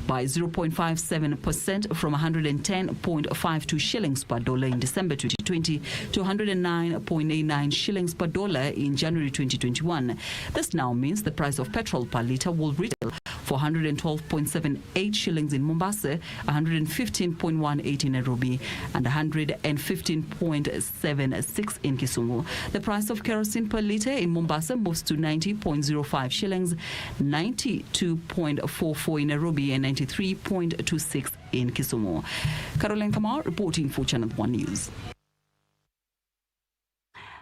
by 0.57% from 110.52 shillings per dollar in December 2020 to 109.89 shillings per dollar in January 2021. This now means the price of petrol per litre will retail for 112.78 shillings in Mombasa, 115.18 in Nairobi, and 115.76 in Kisumu. The price of kerosene per litre in Mombasa moves to 90.05 shillings, 92.44 in Nairobi, and 93.26 in Kisumu. Caroline Kamar reporting for Channel 1 News.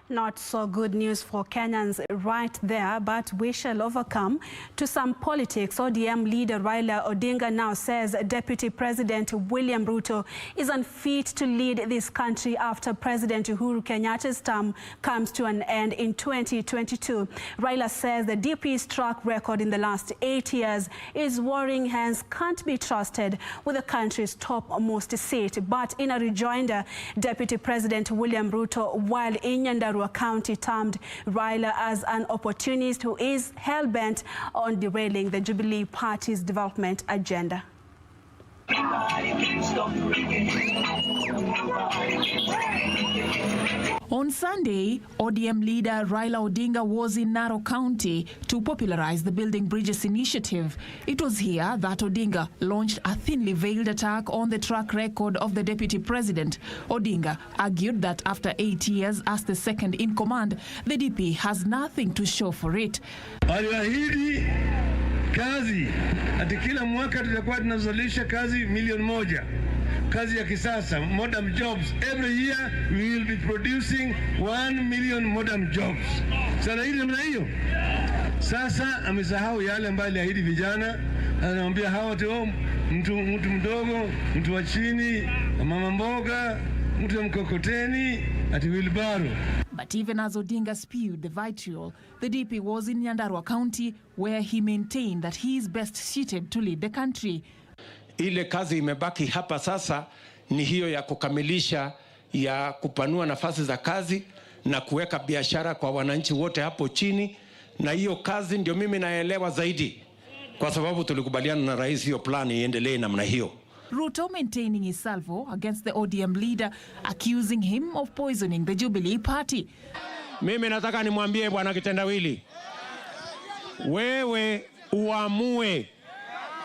Not so good news for Kenyans right there, but we shall overcome. To some politics, ODM leader Raila Odinga now says Deputy President William Ruto is unfit to lead this country after President Uhuru Kenyatta's term comes to an end in 2022. Raila says the DP's track record in the last 8 years is worrying, hence can't be trusted with the country's topmost seat. But in a rejoinder, Deputy President William Ruto, while in Nyandarua County, termed Raila as an opportunist who is hell-bent on derailing the Jubilee Party's development agenda. On Sunday, ODM leader Raila Odinga was in Narok County to popularize the Building Bridges initiative. It was here that Odinga launched a thinly veiled attack on the track record of the deputy president. Odinga argued that after 8 years as the second in command, the DP has nothing to show for it. Aliahidi kazi, ati kila mwaka tutakuwa tunazalisha kazi milioni moja. Kazi ya kisasa, modern jobs. Every year we will be producing 1 million modern jobs. Sana hili namna hiyo. Sasa amesahau yale ambayo aliahidi vijana. Anamwambia hawa tu mtu mdogo, mtu wa chini, mama mboga, mtu wa mkokoteni, ati wheelbarrow. But even as Odinga spewed the vitriol, the DP was in Nyandarua County where he maintained that he is best suited to lead the country. Ile kazi imebaki hapa sasa ni hiyo ya kukamilisha, ya kupanua nafasi za kazi na kuweka biashara kwa wananchi wote hapo chini, na hiyo kazi ndio mimi naelewa zaidi kwa sababu tulikubaliana na rais hiyo plan iendelee namna hiyo. Ruto maintaining his salvo against the ODM leader, accusing him of poisoning the Jubilee Party. Mimi nataka nimwambie bwana Kitendawili, wewe uamue.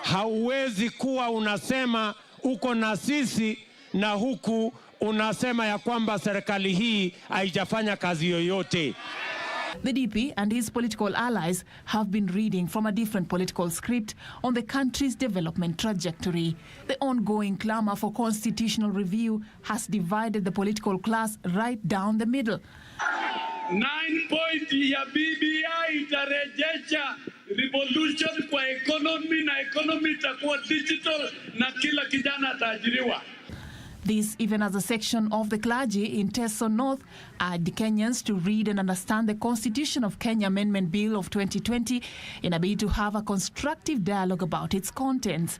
Hauwezi kuwa unasema uko na sisi na huku unasema ya kwamba serikali hii haijafanya kazi yoyote. The DP and his political allies have been reading from a different political script on the country's development trajectory. The ongoing clamor for constitutional review has divided the political class right down the middle. 9 point ya BBI itarejesha revolution kwa economy, na economy itakuwa digital na kila kijana ataajiriwa. This even as a section of the clergy in Teso North urged Kenyans to read and understand the Constitution of Kenya Amendment Bill of 2020 in a bid to have a constructive dialogue about its contents.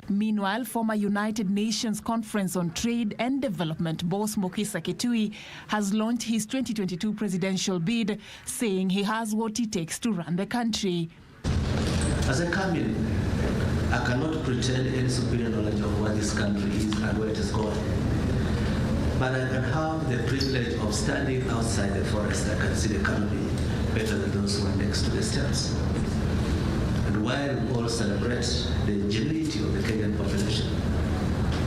Meanwhile, former United Nations Conference on Trade and Development boss Mukisa Kitui has launched his 2022 presidential bid, saying he has what it takes to run the country. As I come in, I cannot pretend any superior knowledge of what this country is and where it is going. But I can have the privilege of standing outside the forest. I can see the canopy better than those who are next to the steps. And while we all celebrate the ingenuity of the Kenyan population,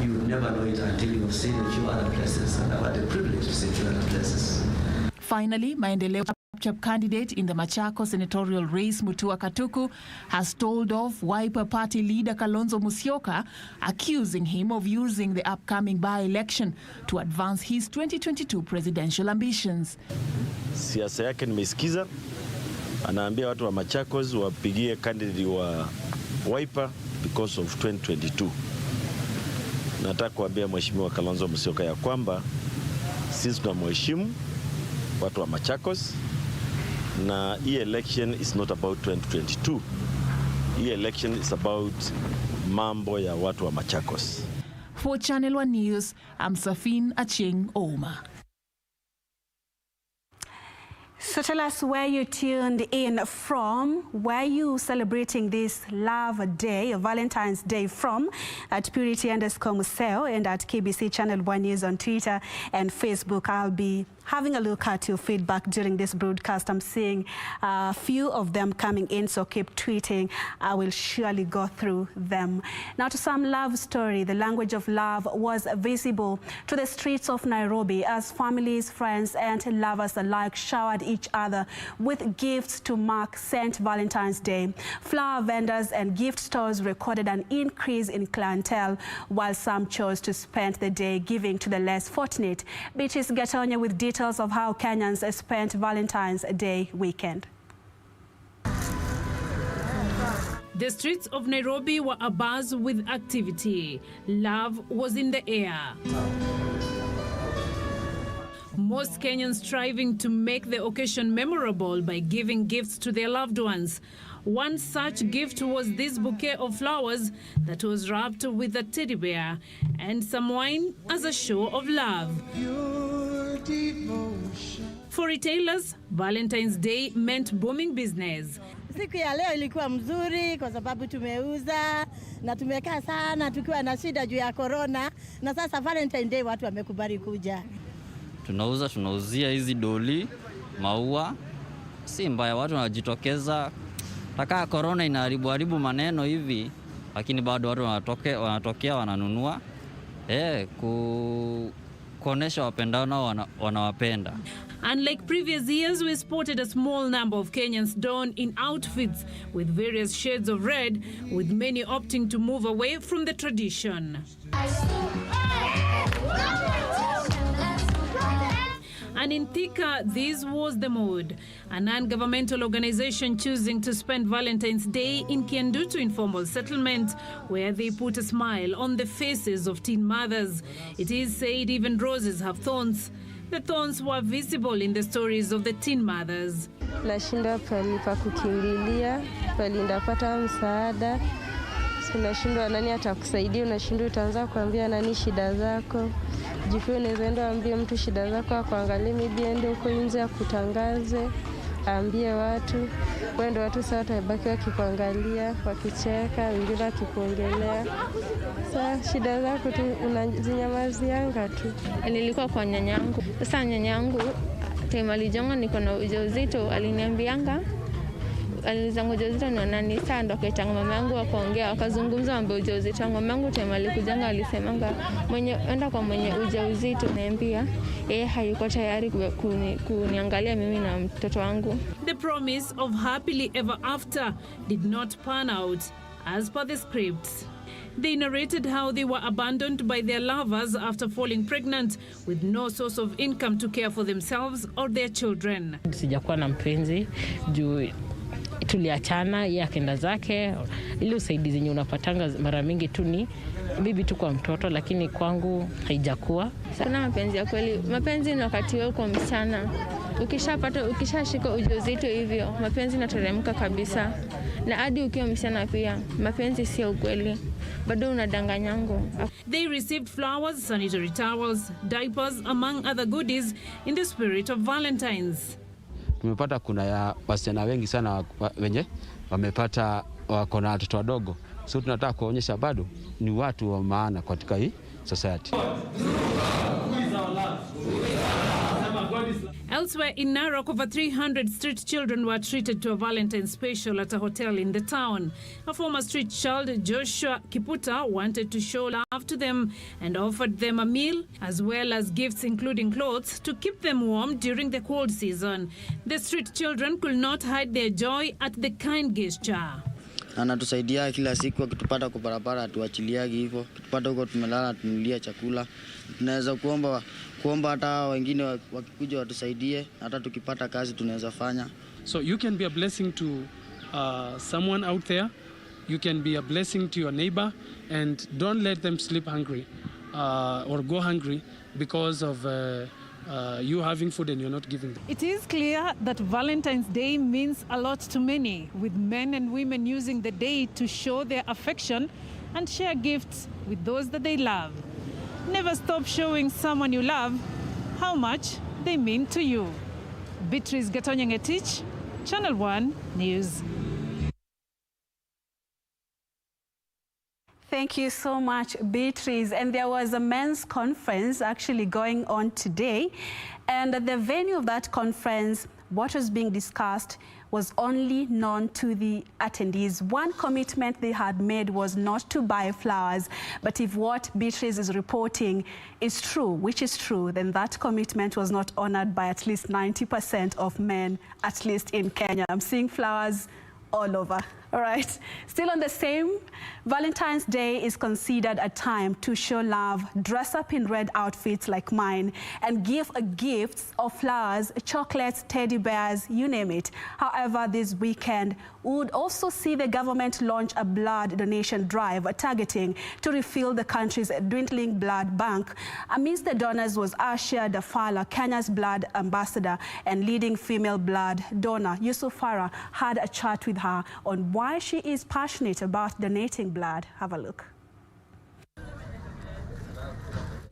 you will never know it until you have seen a few other places, and I've had the privilege to see a few other places. Finally, Maendeleo candidate in the Machako senatorial race, Mutua Katuku, has told off Wiper Party leader Kalonzo Musyoka, accusing him of using the upcoming by-election to advance his 2022 presidential ambitions. Siasa yake nimesikiza, anaambia watu wa Machakos wapigie candidate wa Wiper because of 2022. Nataka kuambia Mheshimiwa Kalonzo Musyoka ya kwamba sisi tunamheshimu watu wa Machakos, na hii election is not about 2022. Hii election is about mambo ya watu wa Machakos. For Channel 1 News, I'm Safin Acheng Oma. So tell us where you tuned in from, where you celebrating this Love Day, Valentine's Day from, at Purity_Museo and at KBC Channel 1 News on Twitter and Facebook. I'll be having a look at your feedback during this broadcast. I'm seeing a few of them coming in, so keep tweeting. I will surely go through them. Now to some love story. The language of love was visible to the streets of Nairobi as families, friends and lovers alike showered each other with gifts to mark St. Valentine's Day. Flower vendors and gift stores recorded an increase in clientele, while some chose to spend the day giving to the less fortunate. Beatrice Gatonya with details of how Kenyans spent Valentine's Day weekend. The streets of Nairobi were abuzz with activity. Love was in the air. Most Kenyans striving to make the occasion memorable by giving gifts to their loved ones. One such gift was this bouquet of flowers that was wrapped with a teddy bear and some wine as a show of love. For retailers, Valentine's Day meant booming business. Siku ya leo ilikuwa mzuri kwa sababu tumeuza na tumekaa sana tukiwa na shida juu ya corona, na sasa Valentine Day watu wamekubali kuja. Tunauzia hizi doli, maua. Si mbaya, watu wanajitokeza. Taka corona inaharibu maneno hivi, lakini bado watu wanatokea wananunua. Kuonesha wapendao na wanawapenda. Unlike previous years, we spotted a small number of Kenyans donned in outfits with various shades of red, with many opting to move away from the tradition. And in Thika, this was the mood. A non-governmental organization choosing to spend Valentine's Day in Kiandutu Informal Settlement, where they put a smile on the faces of teen mothers. It is said even roses have thorns. The thorns were visible in the stories of the teen mothers. Nashinda pali pa kukimbilia, pali ndapata msaada. Unashindwa nani atakusaidia, unashindwa utaanza kuambia nani shida zako. Jifue unaenda ambie mtu shida zako, akuangalie maybe ende huko nje akutangaze, ambie watu. Wendo watu sawa watabaki wakikuangalia, wakicheka, wengine wakikuongelea. Sasa shida zako tu unazinyamazianga tu. Nilikuwa kwa nyanyangu. Sasa nyanyangu time alijonga niko na ujauzito, aliniambianga alizangu ujauzito na nani saa ndo kaitanga mama yangu wakaongea wakazungumza mambo ujauzito wangu. Mama yangu time alikujanga alisemanga enda kwa mwenye ujauzito, naambia hayuko tayari kuniangalia mimi na mtoto wangu. The promise of happily ever after did not pan out as per the scripts. They narrated how they were abandoned by their lovers after falling pregnant with no source of income to care for themselves or their children. Sijakuwa na mpenzi juu tuliachana, yeye akaenda zake. Ile usaidizi yenye unapatanga mara mingi tu ni bibi tu kwa mtoto, lakini kwangu haijakuwa. Sana mapenzi ya kweli. Mapenzi ni wakati wewe uko msichana. Ukishashika ujauzito hivyo, mapenzi yanateremka kabisa. Na hadi ukiwa msichana pia, mapenzi sio ukweli. Bado unadanganyango. They received flowers, sanitary towels, diapers, among other goodies in the spirit of Valentine's. Tumepata kuna ya wasichana wengi sana wenye wamepata wako na watoto wadogo. So tunataka kuonyesha bado ni watu wa maana katika hii society. Elsewhere in Narok, over 300 street children were treated to a Valentine's special at a hotel in the town. A former street child, Joshua Kiputa, wanted to show love to them and offered them a meal as well as gifts including clothes to keep them warm during the cold season. The street children could not hide their joy at the kind gesture. Anatusaidia kila siku, akitupata kwa barabara atuachiliagi hivyo. Akitupata huko tumelala tunulia chakula. Tunaweza kuomba hata wengine wakikuja watusaidie, hata tukipata kazi tunaweza fanya. So you can be a blessing to someone out there. You can be a blessing to your neighbor, and don't let them sleep hungry or go hungry because of you having food and you're not giving them. It is clear that Valentine's Day means a lot to many, with men and women using the day to show their affection and share gifts with those that they love. Never stop showing someone you love how much they mean to you. Beatrice Gatonyangetich, Channel 1 News. Thank you so much, Beatrice. And there was a men's conference actually going on today. And at the venue of that conference, what was being discussed was only known to the attendees. One commitment they had made was not to buy flowers. But if what Beatrice is reporting is true, which is true, then that commitment was not honored by at least 90% of men, at least in Kenya. I'm seeing flowers all over. All right. Still on the same, Valentine's Day is considered a time to show love, dress up in red outfits like mine, and give gifts of flowers, chocolates, teddy bears, you name it. However, this weekend, we would also see the government launch a blood donation drive targeting to refill the country's dwindling blood bank. Amidst the donors was Asha Dafala, Kenya's blood ambassador and leading female blood donor. Yusuf Farah had a chat with her on why she is passionate about donating blood. Have a look.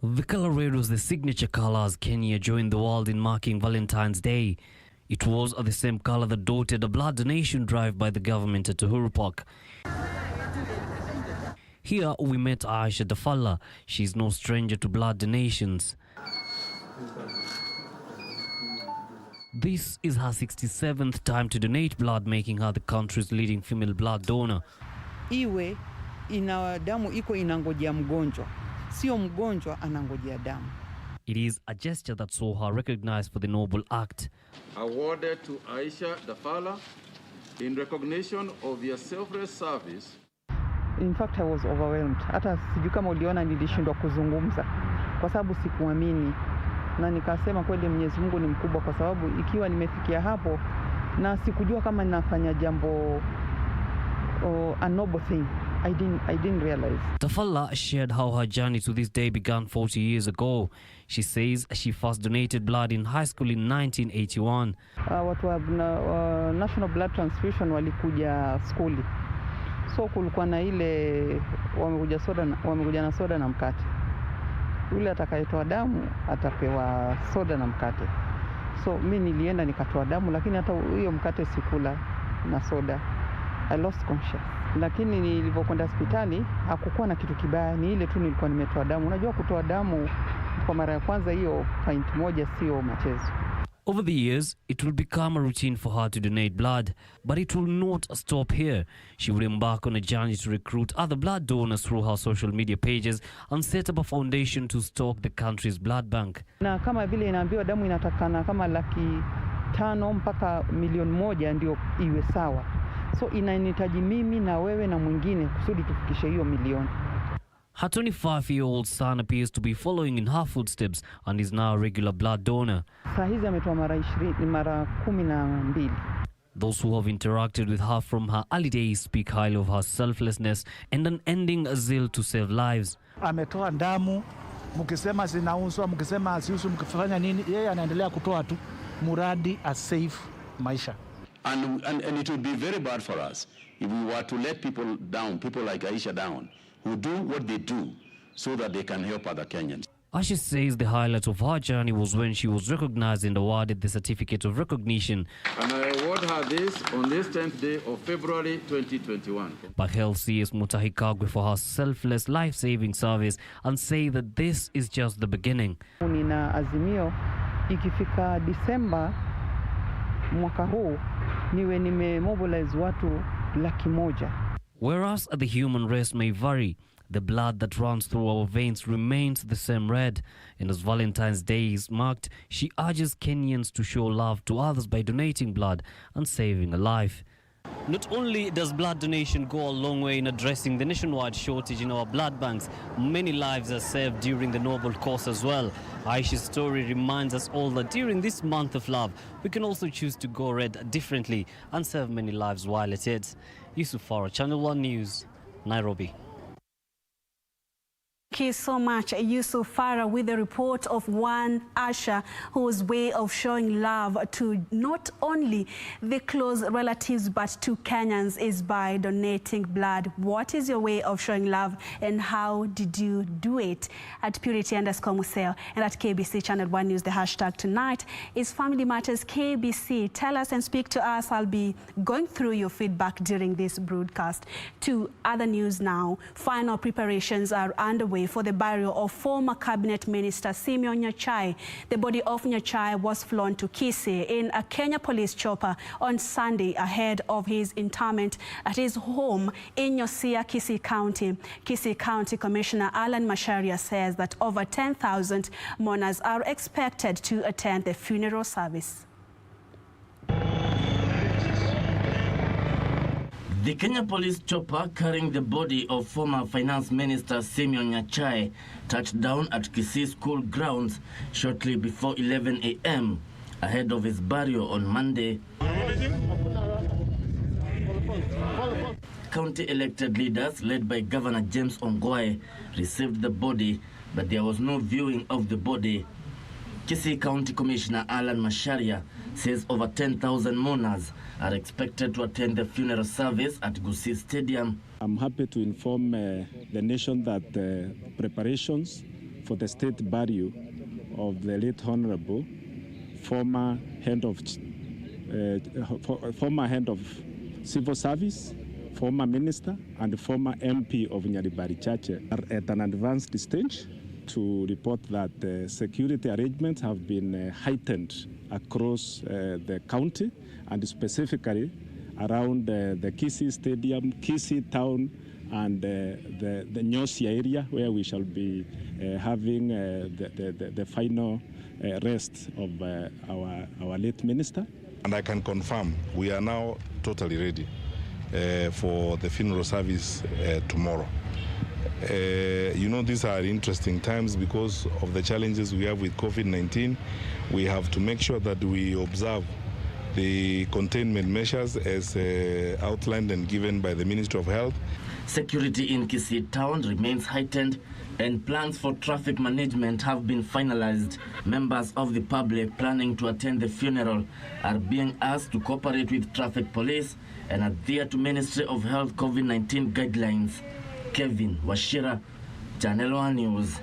The color red was the signature color as Kenya joined the world in marking Valentine's Day. It was the same color that dotted a blood donation drive by the government at Uhuru Park. Here we met Aisha Dafala. She's no stranger to blood donations. This is her 67th time to donate blood, making her the country's leading female blood donor. Iwe ina damu iko inangojea mgonjwa, sio mgonjwa anangojea damu. It is a gesture that saw her recognized for the noble act. Awarded to Aisha Dafala in recognition of your selfless service. In fact, I was overwhelmed. Hata sijui kama uliona nilishindwa kuzungumza kwa sababu sikuamini. Na nikasema kweli Mwenyezi Mungu ni mkubwa kwa sababu ikiwa nimefikia hapo na sikujua kama ninafanya jambo a noble thing. I didn't realize. Dafala shared how her journey to this day began 40 years ago. She says she first donated blood in high school in 1981. Watu wa National Blood Transfusion walikuja skuli. So kulikuwa na ile wamekuja na soda na mkate. Yule atakayetoa damu atapewa soda na mkate. So mimi nilienda nikatoa damu, lakini hata hiyo mkate sikula na soda. I lost conscious. Lakini nilipokwenda hospitali hakukuwa na kitu kibaya, ni ile tu nilikuwa nimetoa damu. Unajua kutoa damu kwa mara ya kwanza hiyo pint moja sio machezo. Over the years, it will become a routine for her to donate blood, but it will not stop here. She will embark on a journey to recruit other blood donors through her social media pages and set up a foundation to stock the country's blood bank. Na kama vile inaambiwa damu inatakana kama 500,000 mpaka 1,000,000 ndio iwe sawa. So inanihitaji mimi na wewe na mwingine kusudi tufikishe hiyo 1,000,000. Her 25-year-old son appears to be following in her footsteps and is now a regular blood donor. Saa hizi ametoa mara 12. Those who have interacted with her from her early days speak highly of her selflessness and unending zeal to save lives. Ametoa damu, mkisema zinauzwa, mkisema asiusu, mkifanya nini, yeye anaendelea kutoa tu muradi a safe maisha. And it would be very bad for us if we were to let people down, people like Aisha down, who do what they do so that they can help other Kenyans. Asha says the highlight of her journey was when she was recognized and awarded the Certificate of Recognition. And I award her this on this 10th day of February 2021. By Health CS Mutahi Kagwe for her selfless life-saving service and say that this is just the beginning. Nina azimio ikifika Disemba mwaka huu niwe nimemobilize watu 100,000. Whereas the human race may vary, the blood that runs through our veins remains the same red. And as Valentine's Day is marked, she urges Kenyans to show love to others by donating blood and saving a life. Not only does blood donation go a long way in addressing the nationwide shortage in our blood banks, many lives are saved during the noble cause as well. Aisha's story reminds us all that during this month of love, we can also choose to go red differently and save many lives while at it. Yusuf Farah, Channel 1 News, Nairobi. Thank you so much, Yusuf Farah, with the report of one usher whose way of showing love to not only the close relatives but to Kenyans is by donating blood. What is your way of showing love and how did you do it? At Purity_Museo and at KBC Channel 1 News, the hashtag tonight is Family Matters KBC. Tell us and speak to us. I'll be going through your feedback during this broadcast. To other news now. Final preparations are underway for the burial of former cabinet minister NYACHAE. The body of NYACHAE was flown to Kisii in a Kenya police chopper on Sunday ahead of his interment at his home in Museo, Kisii County. Kisii County Commissioner Alan Macharia says that over 10,000 mourners are expected to attend the funeral service. The Kenya police chopper carrying the body of former finance minister NYACHAE touched down at Kisii school grounds shortly before 11 a.m. ahead of his burial on Monday. County elected leaders led by Governor James Ongwae received the body, but there was no viewing of the body. Kisii County Commissioner Alan Macharia says over 10,000 mourners are expected to attend the funeral service at Gusii Stadium. I'm happy to inform the nation that preparations for the state burial of the late Honorable, former head of civil service, former minister, and former MP of NYACHAE are at an advanced stage to report that security arrangements have been heightened across the county and specifically around the Kisii Stadium, Kisii Town, and the NYACHAE area where we shall be having the final rest of our late minister. And I can confirm we are now totally ready for the funeral service tomorrow. You know, these are interesting times because of the challenges we have with COVID-19. We have to make sure that we observe the containment measures as outlined and given by the Ministry of Health. Security in Kisii Town remains heightened and plans for traffic management have been finalized. Members of the public planning to attend the funeral are being asked to cooperate with traffic police and adhere to Ministry of Health COVID-19 guidelines. Kevin Washira, Channel 1 News.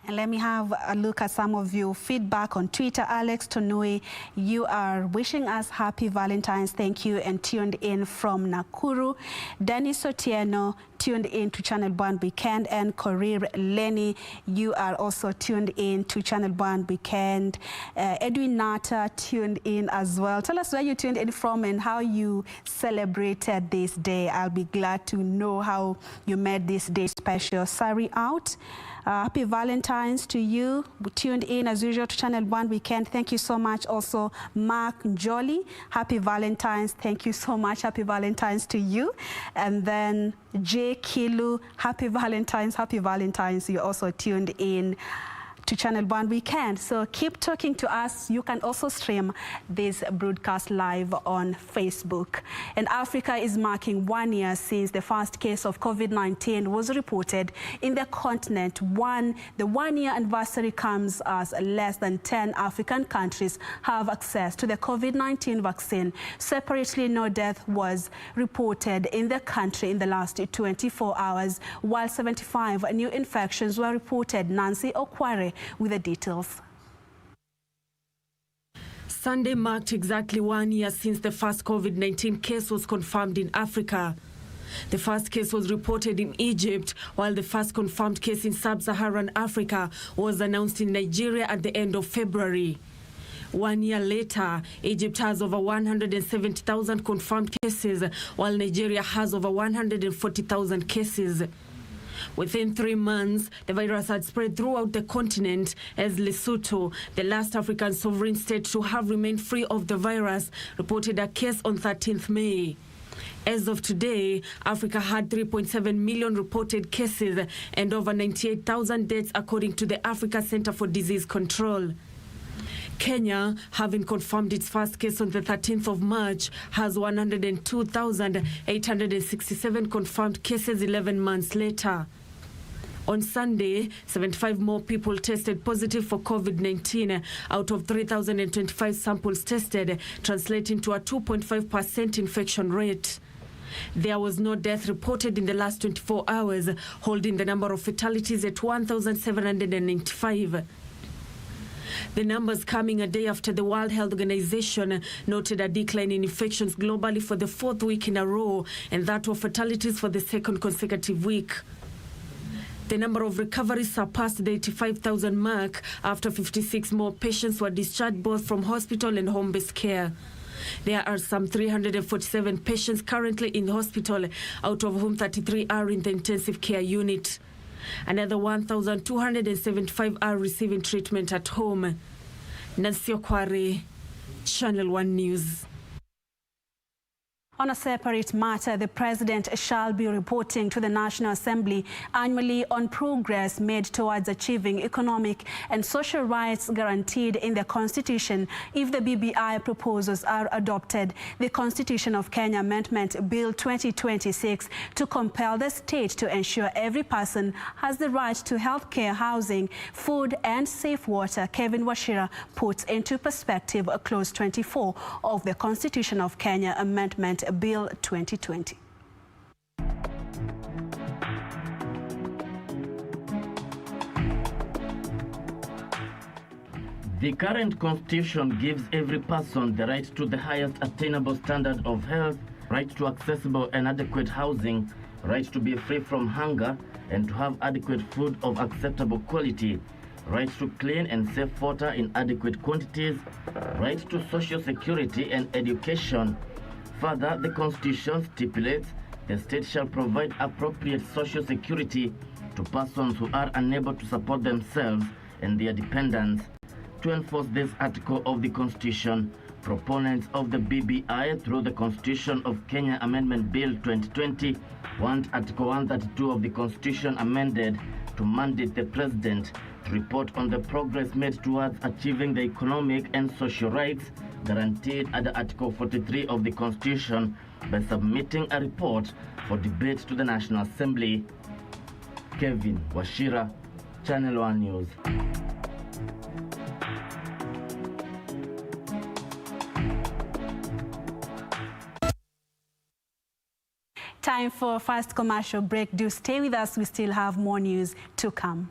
And let me have a look at some of your feedback on Twitter. Alex Tonui, you are wishing us happy Valentine's. Thank you, and tuned in from Nakuru. Dennis Otieno, tuned in to Channel 1 Weekend. And Korir Lenny, you are also tuned in to Channel 1 Weekend. Edwin Nata, tuned in as well. Tell us where you tuned in from and how you celebrated this day. I'll be glad to know how you made this day special. Sari out. Happy Valentine's to you. We tuned in as usual to Channel 1 Weekend. Thank you so much. Also, Mark Njoli, happy Valentine's. Thank you so much. Happy Valentine's to you. And then J. Kilu, happy Valentine's. Happy Valentine's. You also tuned in to Channel 1 Weekend. So keep talking to us. You can also stream this broadcast live on Facebook. And Africa is marking 1 year since the first case of COVID-19 was reported in the continent. The 1 year anniversary comes as less than 10 African countries have access to the COVID-19 vaccine. Separately, no death was reported in the country in the last 24 hours, while 75 new infections were reported. Nancy Okware with the details. Sunday marked exactly 1 year since the first COVID-19 case was confirmed in Africa. The first case was reported in Egypt, while the first confirmed case in sub-Saharan Africa was announced in Nigeria at the end of February. 1 year later, Egypt has over 170,000 confirmed cases, while Nigeria has over 140,000 cases. Within 3 months, the virus had spread throughout the continent as Lesotho, the last African sovereign state to have remained free of the virus, reported a case on 13th May. As of today, Africa had 3.7 million reported cases and over 98,000 deaths, according to the Africa Center for Disease Control. Kenya, having confirmed its first case on the 13th of March, has 102,867 confirmed cases 11 months later. On Sunday, 75 more people tested positive for COVID-19 out of 3,025 samples tested, translating to a 2.5% infection rate. There was no death reported in the last 24 hours, holding the number of fatalities at 1,795. The numbers coming a day after the World Health Organization noted a decline in infections globally for the fourth week in a row, and that of fatalities for the second consecutive week. The number of recoveries surpassed the 85,000 mark after 56 more patients were discharged both from hospital and home-based care. There are some 347 patients currently in hospital, out of whom 33 are in the intensive care unit. Another 1,275 are receiving treatment at home. Nancy Okware, Channel 1 News. On a separate matter, the President shall be reporting to the National Assembly annually on progress made towards achieving economic and social rights guaranteed in the Constitution if the BBI proposals are adopted. The Constitution of Kenya Amendment Bill 2026 to compel the state to ensure every person has the right to health care, housing, food and safe water. Kevin Washira puts into perspective Clause 24 of the Constitution of Kenya Amendment Bill 2020. The current constitution gives every person the right to the highest attainable standard of health, right to accessible and adequate housing, right to be free from hunger and to have adequate food of acceptable quality, right to clean and safe water in adequate quantities, right to social security and education. Further, the Constitution stipulates the state shall provide appropriate social security to persons who are unable to support themselves and their dependents. To enforce this article of the Constitution, proponents of the BBI through the Constitution of Kenya Amendment Bill 2020 want Article 132 of the Constitution amended to mandate the President to report on the progress made towards achieving the economic and social rights guaranteed under Article 43 of the Constitution by submitting a report for debate to the National Assembly. Kevin Washira, Channel 1 News. Time for first commercial break. Do stay with us. We still have more news to come.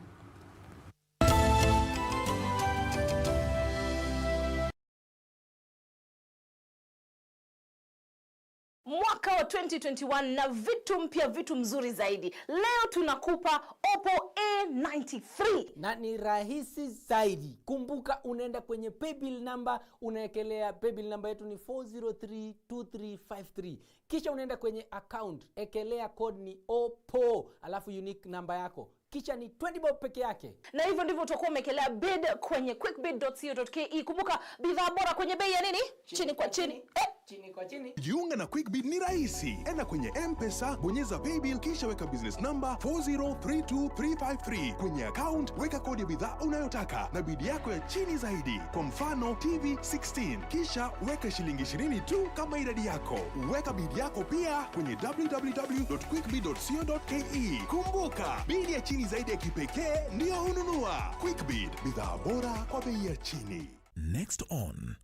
Mwaka wa 2021 na vitu mpya, vitu mzuri zaidi. Leo tunakupa Oppo A93 na ni rahisi zaidi. Kumbuka unaenda kwenye paybill number, unaekelea paybill number yetu ni 4032353. Kisha unaenda kwenye account, ekelea code ni Oppo, alafu unique number yako. Kisha ni 20 bob peke yake. Na hivyo ndivyo utakuwa umekelea bid kwenye quickbid.co.ke. Kumbuka bidhaa bora kwenye bei ya nini? Chini kwa chini. Chini kwa chini. Jiunga na QuickBid ni rahisi. Enda kwenye M-Pesa, bonyeza paybill kisha weka business number 4032353. Kwenye account weka kodi ya bidhaa unayotaka na bid yako ya chini zaidi. Kwa mfano TV 16. Kisha weka shilingi 20 tu kama idadi yako. Weka bid yako pia kwenye www.quickbid.co.ke. Kumbuka, bid ya chini zaidi ya kipekee ndio ununua. QuickBid, bidhaa bora kwa bei ya chini. Next on.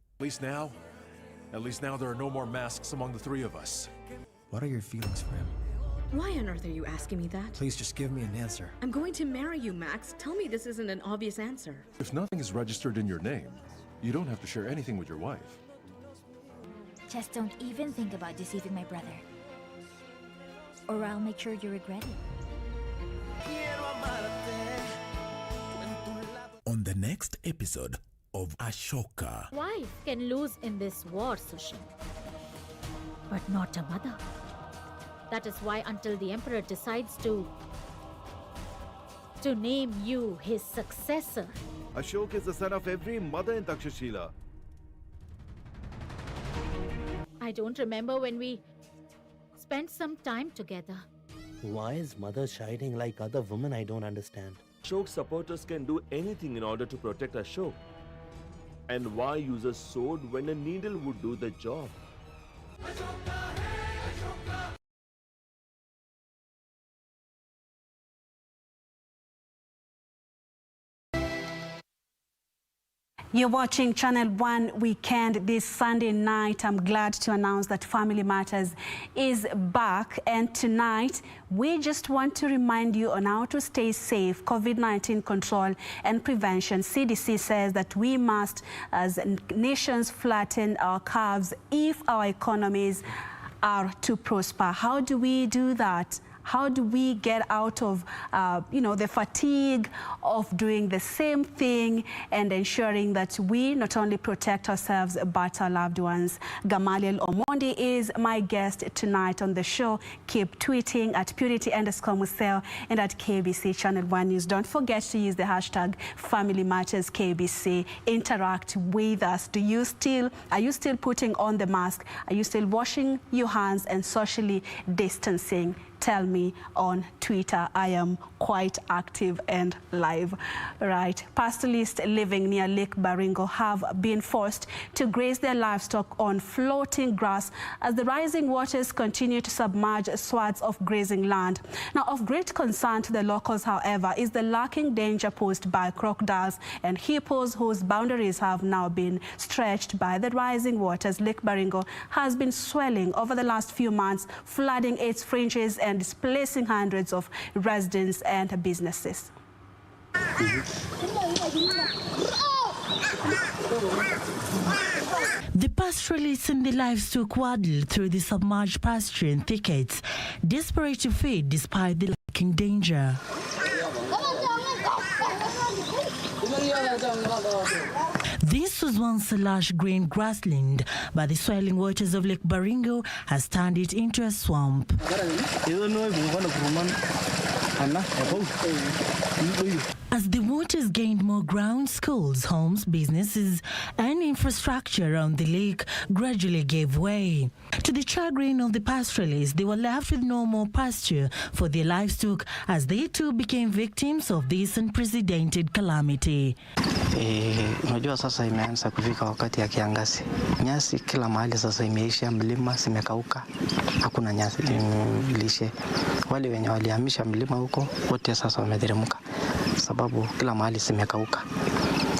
At least now there are no more masks among the three of us. What are your feelings for him? Why on earth are you asking me that? Please just give me an answer. I'm going to marry you, Max. Tell me this isn't an obvious answer. If nothing is registered in your name, you don't have to share anything with your wife. Just don't even think about deceiving my brother. Or I'll make sure you regret it. On the next episode of Ashoka. Wife can lose in this war, Sushi, but not a mother. That is why until the emperor decides to name you his successor. Ashok is the son of every mother in Takshashila. I don't remember when we spent some time together. Why is mother shining like other women? I don't understand. Ashok's supporters can do anything in order to protect Ashok. And why use a sword when a needle would do the job? You're watching Channel 1 Weekend this Sunday night. I'm glad to announce that Family Matters is back. And tonight, we just want to remind you on how to stay safe, COVID-19 control and prevention. CDC says that we must, as nations, flatten our curves if our economies are to prosper. How do we do that? How do we get out of, the fatigue of doing the same thing and ensuring that we not only protect ourselves but our loved ones? Gamaliel Omondi is my guest tonight on the show. Keep tweeting at purity_Museo and at KBC Channel 1 News. Don't forget to use the hashtag FamilyMattersKBC. Interact with us. Are you still putting on the mask? Are you still washing your hands and socially distancing? Tell me on Twitter. I am quite active and live. Right. Pastoralists living near Lake Baringo have been forced to graze their livestock on floating grass as the rising waters continue to submerge swaths of grazing land. Now, of great concern to the locals, however, is the lurking danger posed by crocodiles and hippos, whose boundaries have now been stretched by the rising waters. Lake Baringo has been swelling over the last few months, flooding its fringes and displacing hundreds of residents and businesses. The pastoralists and the livestock waddle through the submerged pasture and thickets, desperate to feed despite the lurking danger. This was once a lush green grassland, but the swelling waters of Lake Baringo has turned it into a swamp. As the waters gained more ground, schools, homes, businesses, and infrastructure around the lake gradually gave way. To the chagrin of the pastoralists, they were left with no more pasture for their livestock as they too became victims of this unprecedented calamity. Unajua sasa imeanza kufika wakati ya kiangazi. Nyasi kila mahali sasa imeisha, mlima zimekauka. Hakuna nyasi lishe. Wale wenye walihamisha mlima huko wote sasa wameteremka sababu kila mahali zimekauka.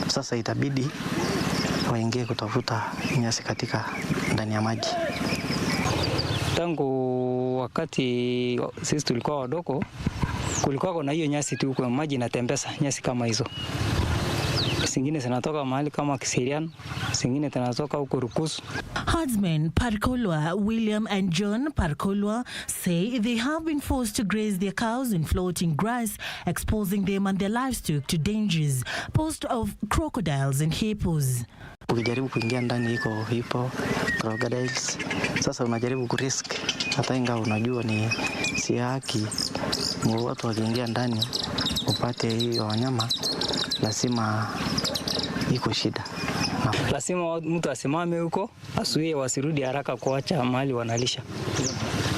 Sasa itabidi waingie kutafuta nyasi katika ndani ya maji. Tangu wakati sisi tulikuwa wadogo, kulikuwa kuna hiyo nyasi tu kwa maji inatembeza nyasi kama hizo. Singine zinatoka mahali kama Kiserian, singine zinatoka huko Rukusu. Herdsmen Parkolwa, William and John Parkolwa say they have been forced to graze their cows in floating grass, exposing them and their livestock to dangers posed of crocodiles and hippos. Ukijaribu kuingia ndani iko hippo, crocodiles. Sasa unajaribu kurisk, hata ingawa unajua ni si haki. Watu wakiingia ndani upate hiyo wanyama, lazima iko shida. Lazima mtu asimame huko, asuie wasirudi haraka kuacha mahali wanalisha.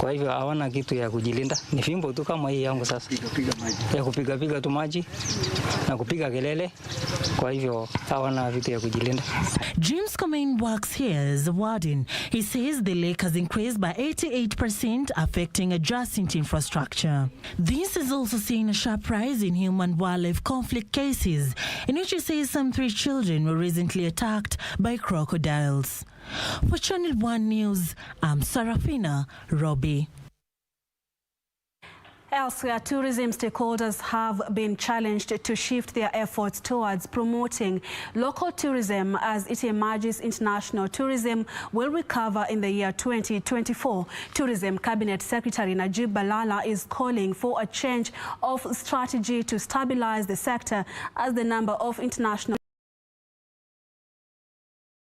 Kwa hivyo hawana kitu ya kujilinda. Ni fimbo tu kama hii yangu sasa. Ya kupiga tu maji na kupiga kelele. Kwa hivyo hawana vitu ya kujilinda. James Comain works here as a warden. He says the lake has increased by 88%, affecting adjacent infrastructure. This has also seen a sharp rise in human-wildlife conflict cases, in which he says some 3 children were recently attacked by crocodiles. For Channel 1 News, I'm Sarafina Robbie. Elsewhere, tourism stakeholders have been challenged to shift their efforts towards promoting local tourism as it emerges. International tourism will recover in the year 2024. Tourism Cabinet Secretary Najib Balala is calling for a change of strategy to stabilize the sector as the number of international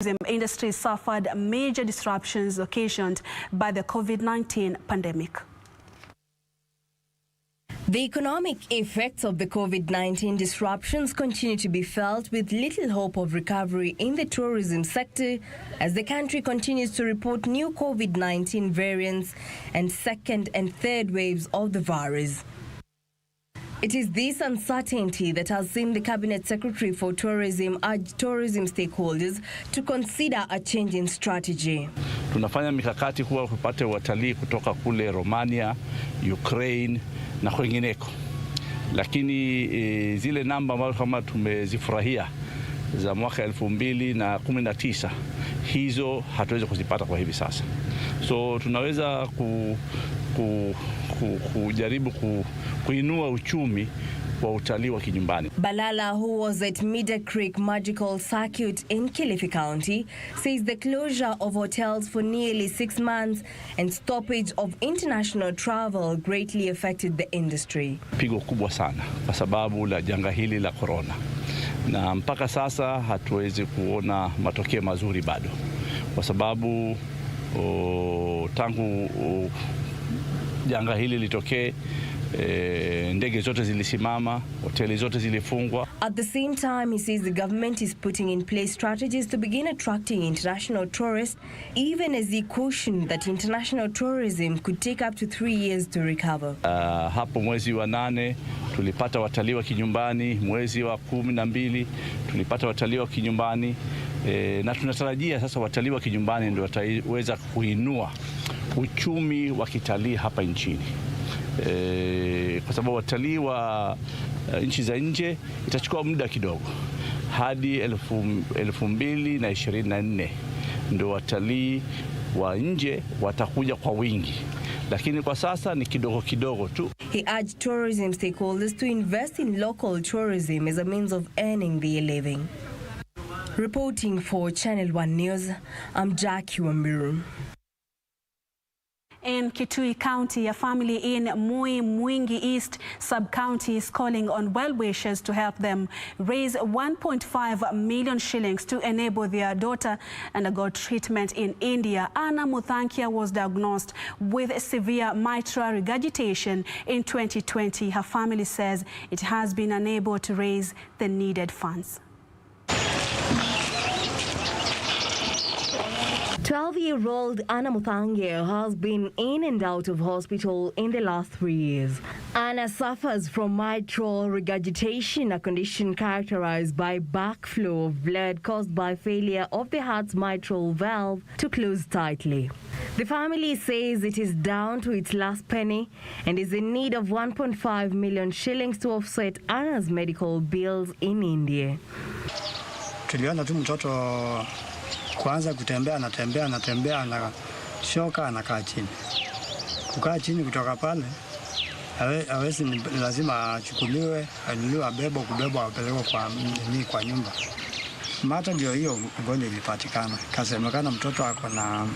tourism industries suffered major disruptions occasioned by the COVID-19 pandemic. The economic effects of the COVID-19 disruptions continue to be felt, with little hope of recovery in the tourism sector as the country continues to report new COVID-19 variants and second and third waves of the virus. It is this uncertainty that has seen the Cabinet Secretary for Tourism urge tourism stakeholders to consider a change in strategy. Tunafanya mikakati kuwa kupate watalii kutoka kule Romania, Ukraine na kwingineko. Lakini zile namba ambazo kama tumezifurahia za mwaka 2019 hizo hatuwezi kuzipata kwa hivi sasa. So tunaweza kujaribu kuinua uchumi wa utalii wa kinyumbani. Balala, who was at Meadow Creek Magical Circuit in Kilifi County, says the closure of hotels for nearly 6 months and stoppage of international travel greatly affected the industry. Pigo kubwa sana kwa sababu la janga hili la corona. Na mpaka sasa hatuwezi kuona matokeo mazuri bado. Kwa sababu tangu janga hili litokee, ndege zote zilisimama, hoteli zote zilifungwa. At the same time, he says the government is putting in place strategies to begin attracting international tourists, even as he cautioned that international tourism could take up to 3 years to recover. Hapo mwezi wa 8 tulipata watalii wa kinyumbani, mwezi wa 12 tulipata watalii wa kinyumbani, na tunatarajia sasa watalii wa kinyumbani ndio wataweza kuinua uchumi wa kitalii hapa nchini. Kwa sababu watalii wa nchi za nje itachukua muda kidogo hadi 2024 ndio watalii wa nje watakuja kwa wingi, lakini kwa sasa ni kidogo kidogo tu. He urged tourism stakeholders to invest in local tourism as a means of earning their living. Reporting for Channel 1 News, I'm Jackie Wambiru. In Kitui County, a family in Mwingi East sub-county is calling on well-wishers to help them raise 1.5 million shillings to enable their daughter undergo treatment in India. Anna Muthankia was diagnosed with severe mitral regurgitation in 2020. Her family says it has been unable to raise the needed funds. 12-year-old Anna Muthangia has been in and out of hospital in the last 3 years. Anna suffers from mitral regurgitation, a condition characterized by backflow of blood caused by failure of the heart's mitral valve to close tightly. The family says it is down to its last penny and is in need of 1.5 million shillings to offset Anna's medical bills in India. Tuliona tu mtoto kwanza kutembea, anatembea na shoka, anakaa chini. Kukaa chini kutoka pale, hawezi, lazima achukuliwe, aliliwa kubebwa apelekwe kwa nyumba. Mata ndio hiyo ugonjwa ilipatikana. Kasemekana mtoto ako na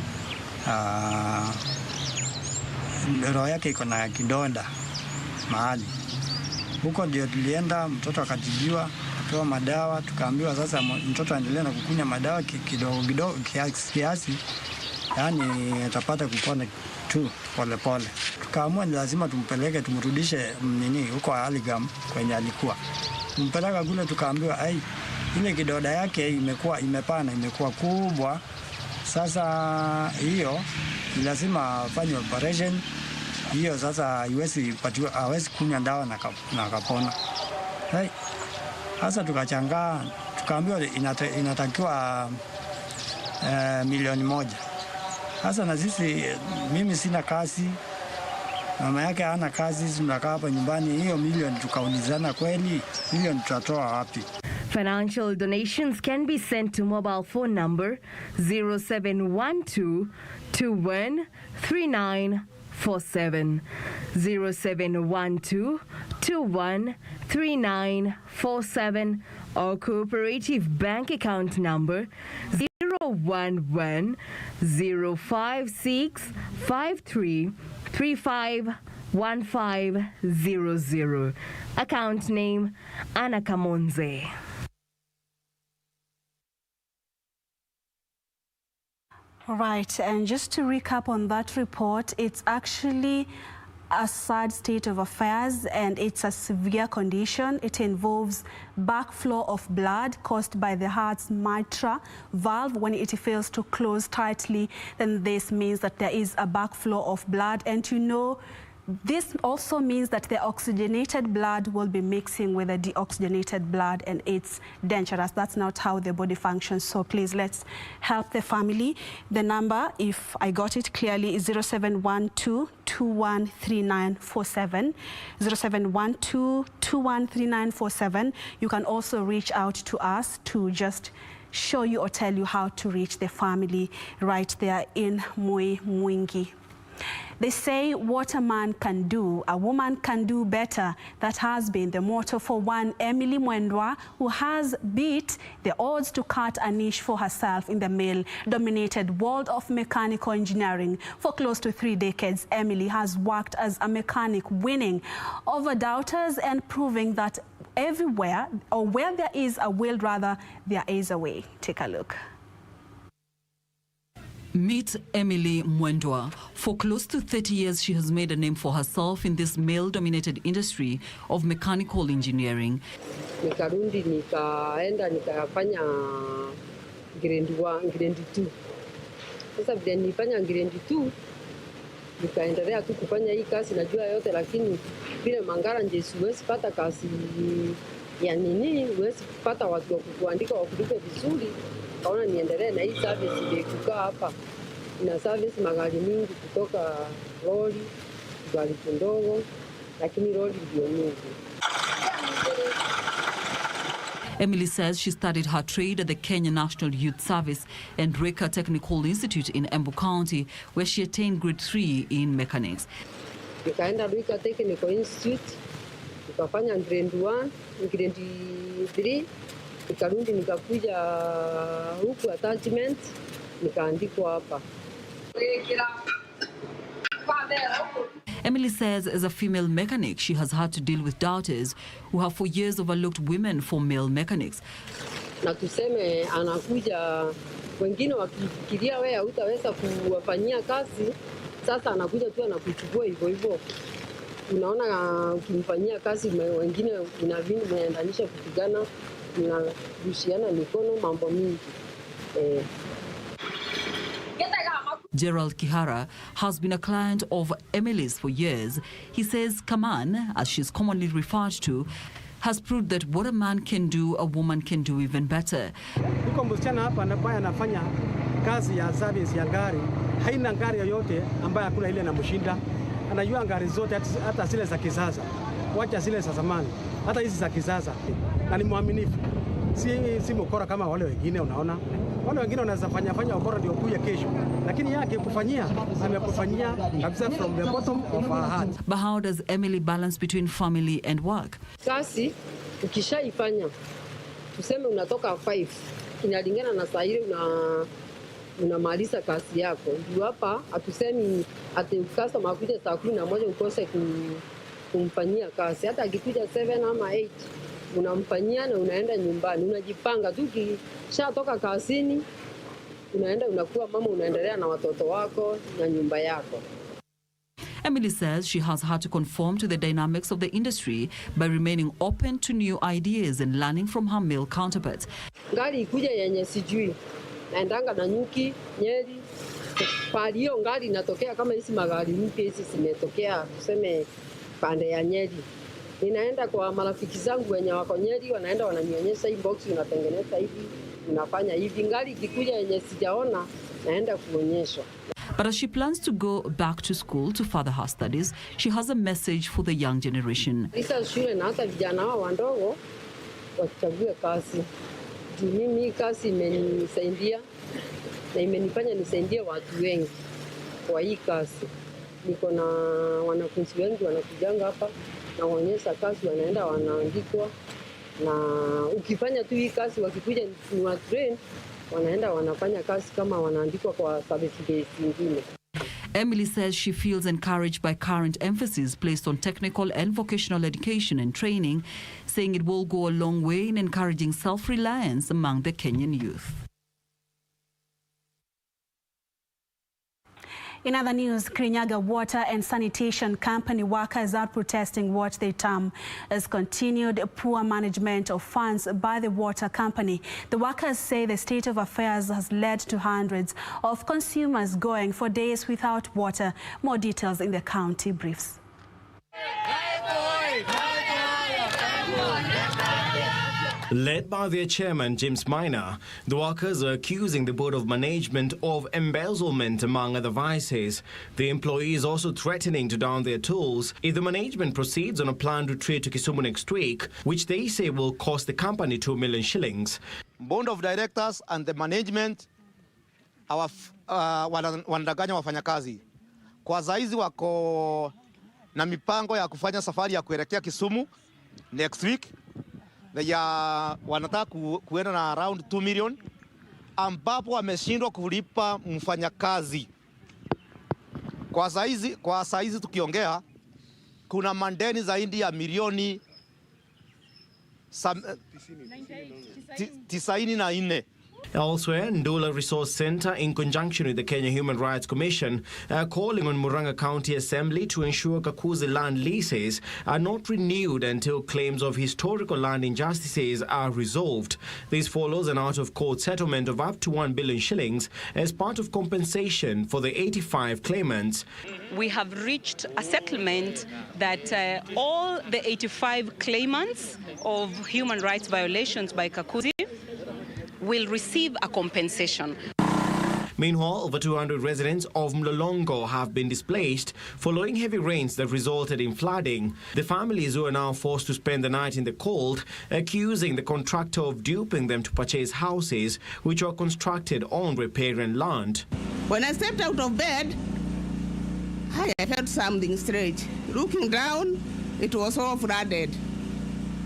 roho yake iko na kidonda mahali. Huko ndio tulienda, mtoto akatibiwa, akapewa madawa, tukaambiwa sasa mtoto aendelee na kukunywa madawa kidogo kiasi, yani atapata kupona tu pole pole. Tukaamua ni lazima tumpeleke, tumrudishe huko Aligam kwenye alikuwa. Tumpeleka kule, tukaambiwa ile kidonda yake imekuwa kubwa. Sasa hiyo ni lazima afanye operation. Hiyo sasa hawezi kunywa dawa na akapona. Sasa tukachangaa, tukaambiwa inatakiwa 1 milioni. Sasa na sisi, mimi sina kazi, mama yake hana kazi, tunakaa hapa nyumbani. Hiyo milioni tukaulizana, kweli milioni tutatoa wapi? Financial donations can be sent to mobile phone number 0712 213947, 0712 213947, or cooperative bank account number 011 056 53 351500. Account name Anna Kamonze. Right, and just to recap on that report, it's actually a sad state of affairs and it's a severe condition. It involves backflow of blood caused by the heart's mitral valve. When it fails to close tightly, then this means that there is a backflow of blood. And This also means that the oxygenated blood will be mixing with the deoxygenated blood, and it's dangerous. That's not how the body functions. So please, let's help the family. The number, if I got it clearly, is 0712-213947. 0712-213947. You can also reach out to us to just show you or tell you how to reach the family right there in Mwingi. They say what a man can do, a woman can do better. That has been the motto for one Emily Mwendwa, who has beat the odds to cut a niche for herself in the male-dominated world of mechanical engineering. For close to 3 decades, Emily has worked as a mechanic, winning over doubters and proving that everywhere, or where there is a will, rather, there is a way. Take a look. Meet Emily Mwendwa. For close to 30 years, she has made a name for herself in this male-dominated industry of mechanical engineering. Nikarundi nikaenda nikafanya grade 2. Sasa vile nilifanya grade 2 nikaendelea tu kufanya hii kazi, najua yote, lakini vile Mangara nje siwezi pata kazi ya nini, huwezi pata watu wa kuandika wa kulipa vizuri. Kaona niendelee na hii service ile kukaa hapa. Ina service magari mingi kutoka lori, gari ndogo, lakini lori ndio mingi. Emily says she studied her trade at the Kenya National Youth Service and Reka Technical Institute in Embu County, where she attained grade 3 in mechanics. Nikaenda Reka Technical Institute, nikafanya grade 1, grade 3. Nikarundi nikakuja huku attachment, nikaandikwa hapa. Emily says as a female mechanic, she has had to deal with doubters who have for years overlooked women for male mechanics. Na tuseme anakuja, wengine wakifikiria wewe hutaweza kuwafanyia kazi, sasa anakuja tu anakuchukua hivyo hivyo. Unaona ukimfanyia kazi wengine inabidi mnaendanisha kupigana, mnarushiana mikono, mambo mingi. Gerald Kihara has been a client of Emily's for years. He says Kaman, as she's commonly referred to, has proved that what a man can do, a woman can do even better. Yuko msichana hapa ambaye anafanya kazi ya service ya gari. Haina gari yoyote ambaye hakuna ile inamshinda. Anajua gari zote, hata zile za kisasa. Wacha zile za zamani, hata hizi za kisasa. Na ni mwaminifu. Si mkora kama wale wengine, unaona. Wale wengine wanaweza fanya ukora ndio kuja kesho. Lakini yake kufanyia, amekufanyia kabisa from the bottom of her heart. But how does Emily balance between family and work? Kazi ukishaifanya, tuseme unatoka 5, inalingana na saa ile unamaliza kazi yako. Ndio hapa hatusemi ati customer akuja saa 11 ukose kumfanyia kazi. Hata akikuja 7 ama 8 unamfanyia na unaenda nyumbani, unajipanga tu. Ukishatoka kazini unaenda, unakuwa mama, unaendelea na watoto wako na nyumba yako. Emily says she has had to conform to the dynamics of the industry by remaining open to new ideas and learning from her male counterparts. Gari ikuja yenye sijui, naendanga na Nyuki, Nyeri, pali hiyo gari inatokea kama hizi magari mpya hizi zimetokea, tuseme pande ya Nyeri. Ninaenda kwa marafiki zangu wenye wako Nyeri, wanaenda wananionyesha hii box unatengeneza hivi, unafanya hivi. Gari ikikuja yenye sijaona, naenda kuonyeshwa. But as she plans to go back to school to further her studies, she has a message for the young generation. Lisa shule na hata vijana wao wadogo wachague kazi. Mimi kazi imenisaidia na imenifanya nisaidie watu wengi kwa hii kazi. Niko na wanafunzi wengi wanakujanga hapa na waonyesha kazi, wanaenda wanaandikwa, na ukifanya tu hii kazi wakikuja ni wa train, wanaenda wanafanya kazi kama wanaandikwa kwa service base nyingine. Emily says she feels encouraged by current emphasis placed on technical and vocational education and training, saying it will go a long way in encouraging self-reliance among the Kenyan youth. In other news, Kirinyaga Water and Sanitation Company workers are protesting what they term as continued poor management of funds by the water company. The workers say the state of affairs has led to hundreds of consumers going for days without water. More details in the county briefs. Led by their chairman, James Minor, the workers are accusing the Board of Management of embezzlement, among other vices. The employees also threatening to down their tools if the management proceeds on a planned retreat to Kisumu next week, which they say will cost the company 2 million shillings. Board of Directors and the management wanadanganya wafanyakazi. Kwa saizi wako na mipango ya kufanya safari ya kuelekea Kisumu next week. Wanataka kuenda na around 2 million ambapo wameshindwa kulipa mfanyakazi. Kwa saizi tukiongea kuna mandeni zaidi ya milioni 94. Elsewhere, Ndula Resource Centre, in conjunction with the Kenya Human Rights Commission, are calling on Murang'a County Assembly to ensure Kakuzi land leases are not renewed until claims of historical land injustices are resolved. This follows an out-of-court settlement of up to 1 billion shillings as part of compensation for the 85 claimants. We have reached a settlement that all the 85 claimants of human rights violations by Kakuzi will receive a compensation. Meanwhile, over 200 residents of Mlolongo have been displaced following heavy rains that resulted in flooding. The families who are now forced to spend the night in the cold, accusing the contractor of duping them to purchase houses which are constructed on riparian land. When I stepped out of bed, I felt something strange. Looking down, it was all flooded.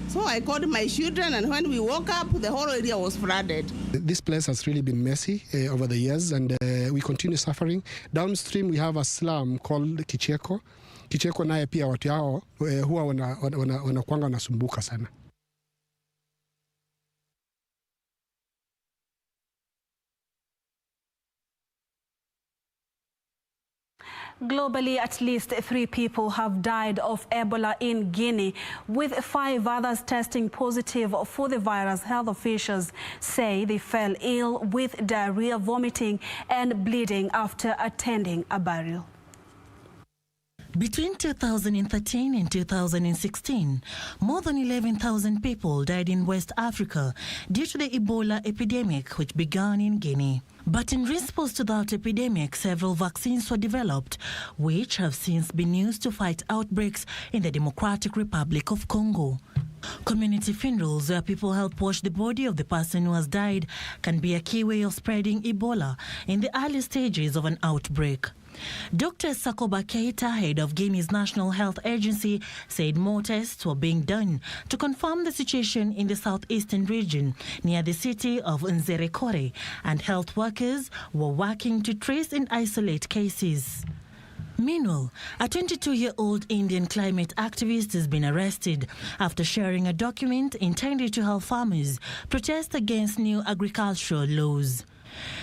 So I called my children, and when we woke up, the whole area was flooded. This place has really been messy over the years, and we continue suffering. Downstream, we have a slum called Kicheko. Kicheko naye pia watu hao huwa wanakuanga wanasumbuka sana. Globally, at least 3 people have died of Ebola in Guinea, with 5 others testing positive for the virus. Health officials say they fell ill with diarrhea, vomiting and bleeding after attending a burial. Between 2013 and 2016, more than 11,000 people died in West Africa due to the Ebola epidemic, which began in Guinea. But in response to that epidemic, several vaccines were developed, which have since been used to fight outbreaks in the Democratic Republic of Congo. Community funerals, where people help wash the body of the person who has died, can be a key way of spreading Ebola in the early stages of an outbreak. Dr. Sakoba Keita, head of Guinea's National Health Agency, said more tests were being done to confirm the situation in the southeastern region near the city of Nzerekore, and health workers were working to trace and isolate cases. Meanwhile, a 22-year-old Indian climate activist has been arrested after sharing a document intended to help farmers protest against new agricultural laws.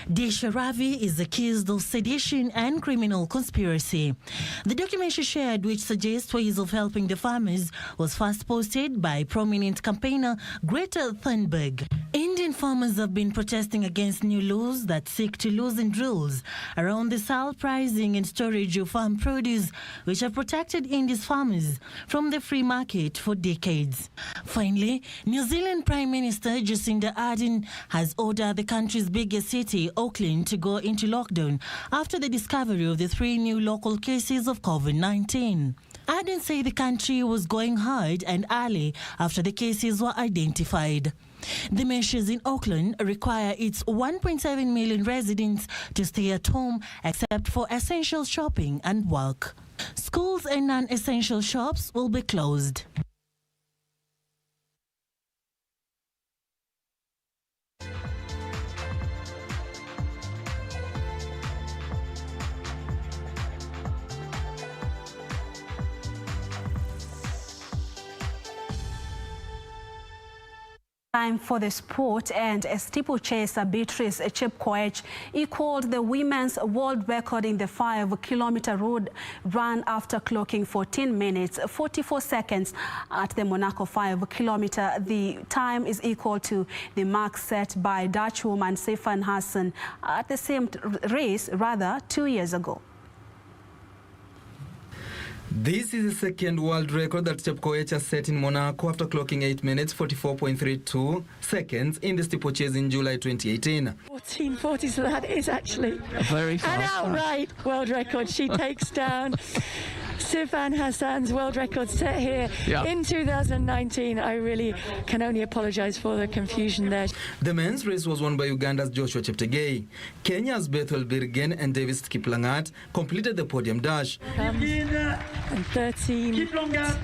Desha Ravi is accused of sedition and criminal conspiracy. The document she shared, which suggests ways of helping the farmers, was first posted by prominent campaigner Greta Thunberg. Indian farmers have been protesting against new laws that seek to loosen rules around the sale, pricing and storage of farm produce, which have protected India's farmers from the free market for decades. Finally, New Zealand Prime Minister Jacinda Ardern has ordered the country's biggest city, Auckland, to go into lockdown after the discovery of the 3 new local cases of COVID-19. Ardern said the country was going hard and early after the cases were identified. The measures in Auckland require its 1.7 million residents to stay at home except for essential shopping and work. Schools and non-essential shops will be closed. Time for the sport, and a steeplechaser Beatrice Chepkoech equaled the women's world record in the 5-kilometer road run after clocking 14 minutes 44 seconds at the Monaco 5-kilometer. The time is equal to the mark set by Dutch woman Sifan Hassan at the same race 2 years ago. This is the second world record that Chepkoech has set in Monaco after clocking 8 minutes 44.32 seconds in the steeplechase in July 2018. 1440, so that is actually a very an outright world record. She takes down Sifan Hassan's world record set here in 2019. I really can only apologise for the confusion there. The men's race was won by Uganda's Joshua Cheptegei. Kenya's Bethel Birgen and Davis Kiplangat completed the podium dash. And 13,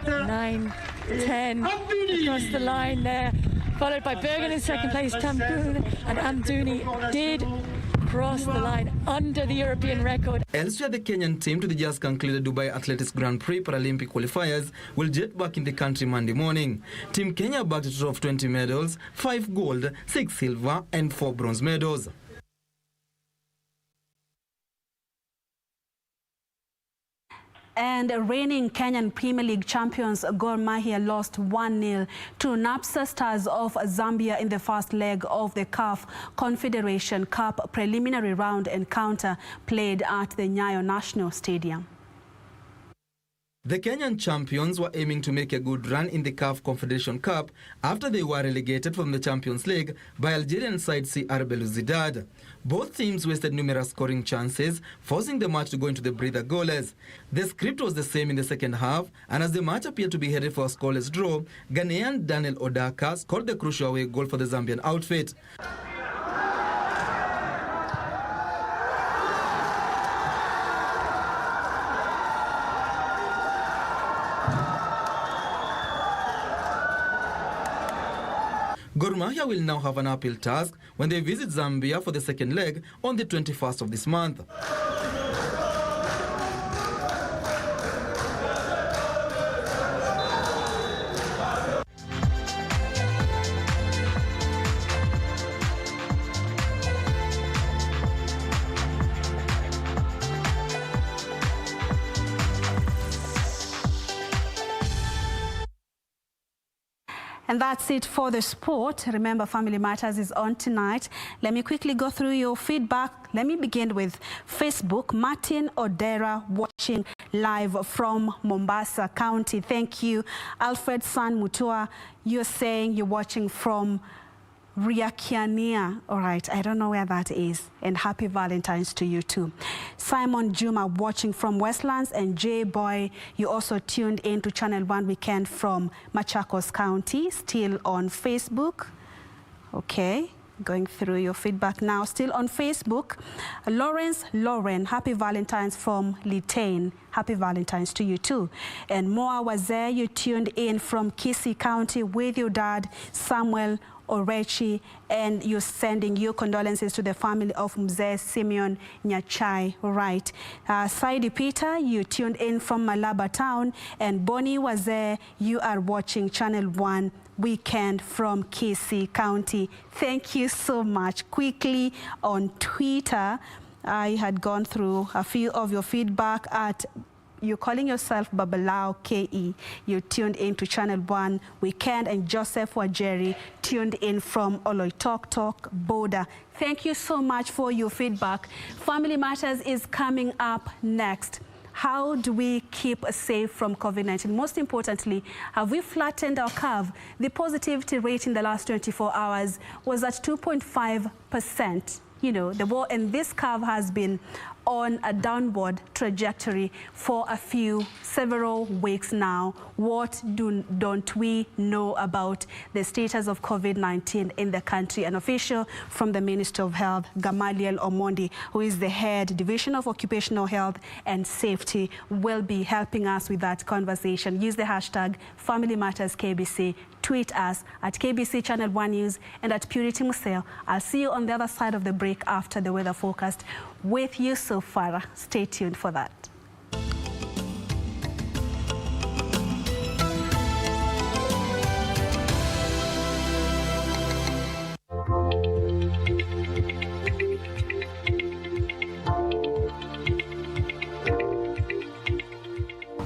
9, 10 across the line there, followed by Bergen in second place. Tampoon and Amduni did cross the line under the European record. Elsewhere, the Kenyan team to the just concluded Dubai Athletics Grand Prix Paralympic qualifiers will jet back in the country Monday morning. Team Kenya bagged a total of 20 medals, 5 gold, 6 silver and 4 bronze medals. And reigning Kenyan Premier League champions Gor Mahia lost 1-0 to Napsa Stars of Zambia in the first leg of the CAF Confederation Cup preliminary round encounter played at the NYACHE National Stadium. The Kenyan champions were aiming to make a good run in the CAF Confederation Cup after they were relegated from the Champions League by Algerian side CR Belouizdad. Both teams wasted numerous scoring chances, forcing the match to go into the breather goalless. The script was the same in the second half, and as the match appeared to be headed for a scoreless draw, Ghanaian Daniel Odaka scored the crucial away goal for the Zambian outfit. Gor Mahia will now have an uphill task when they visit Zambia for the second leg on the 21st of this month. And that's it for the sport. Remember, Family Matters is on tonight. Let me quickly go through your feedback. Let me begin with Facebook. Martin Odera watching live from Mombasa County. Thank you. Alfred San Mutua, you're saying you're watching from Riakiania. All right, I don't know where that is. And happy Valentine's to you too. Simon Juma watching from Westlands, and J Boy, you also tuned in to Channel 1 Weekend from Machakos County, still on Facebook. Okay, going through your feedback now, still on Facebook. Lawrence Lauren, happy Valentine's from Litain. Happy Valentine's to you too. And Moa was there, you tuned in from Kisii County with your dad, Samuel Orechi, and you're sending your condolences to the family of Mzee Simeon NYACHAE. Right. Saidi Peter, you tuned in from Malaba Town, and Bonnie was there, you are watching Channel 1 Weekend from Kisii County. Thank you so much. Quickly on Twitter, I had gone through a few of your feedback at you're calling yourself Babalao KE. You tuned in to Channel 1 Weekend, and Joseph Wajeri tuned in from Oloitoktok Boda. Thank you so much for your feedback. Family Matters is coming up next. How do we keep safe from COVID-19? Most importantly, have we flattened our curve? The positivity rate in the last 24 hours was at 2.5%. You know, this curve has been on a downward trajectory for several weeks now. What don't we know about the status of COVID-19 in the country? An official from the Ministry of Health, Gamaliel Omondi, who is the head Division of Occupational Health and Safety, will be helping us with that conversation. Use the hashtag FamilyMattersKBC. Tweet us at KBC Channel 1 News and at Purity Museo. I'll see you on the other side of the break after the weather forecast with Yusuf Farah. Stay tuned for that.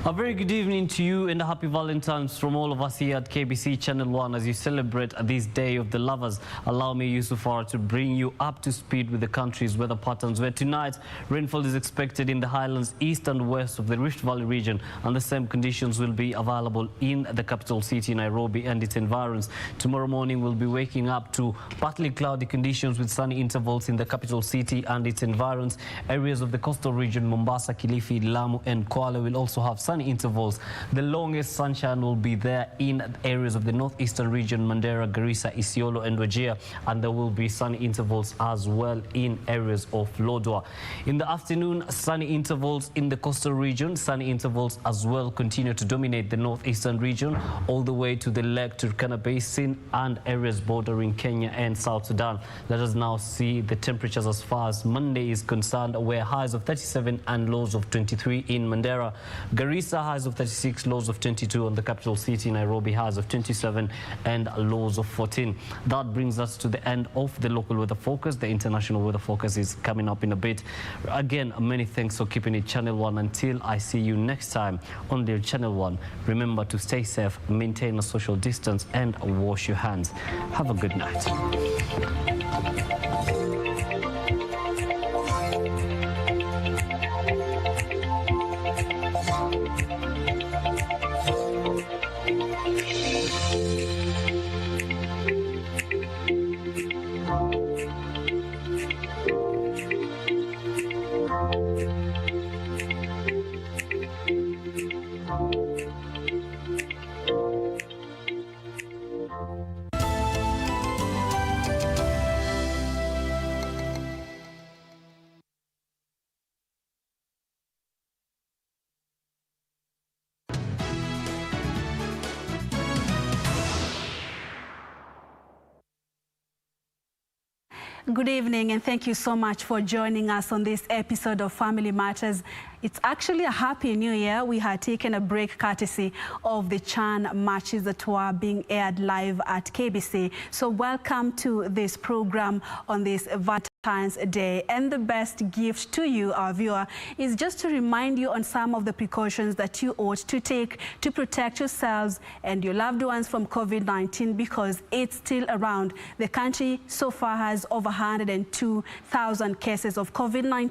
A very good evening to you and a happy Valentine's from all of us here at KBC Channel 1 as you celebrate this Day of the Lovers. Allow me, Yusufar, to bring you up to speed with the country's weather patterns, where tonight rainfall is expected in the highlands east and west of the Rift Valley region, and the same conditions will be available in the capital city, Nairobi, and its environs. Tomorrow morning we'll be waking up to partly cloudy conditions with sunny intervals in the capital city and its environs. Areas of the coastal region, Mombasa, Kilifi, Lamu, and Kwale will also have sunny intervals. The longest sunshine will be there in areas of the northeastern region, Mandera, Garissa, Isiolo, and Wajir, and there will be sunny intervals as well in areas of Lodwar. In the afternoon, sunny intervals in the coastal region, sunny intervals as well continue to dominate the northeastern region all the way to the Lake Turkana Basin and areas bordering Kenya and South Sudan. Let us now see the temperatures as far as Monday is concerned, where highs of 37 and lows of 23 in Mandera. Garissa highs of 36, lows of 22 on the capital city. Nairobi highs of 27 and lows of 14. That brings us to the end of the local weather focus. The international weather focus is coming up in a bit. Again, many thanks for keeping it Channel 1. Until I see you next time on the Channel 1, remember to stay safe, maintain a social distance, and wash your hands. Have a good night. Good evening, and thank you so much for joining us on this episode of Family Matters. It's actually a happy new year. We had taken a break courtesy of the Chan matches that were being aired live at KBC. So welcome to this program on this Valentine's Day. And the best gift to you, our viewer, is just to remind you on some of the precautions that you ought to take to protect yourselves and your loved ones from COVID-19, because it's still around. The country so far has over 102,000 cases of COVID-19.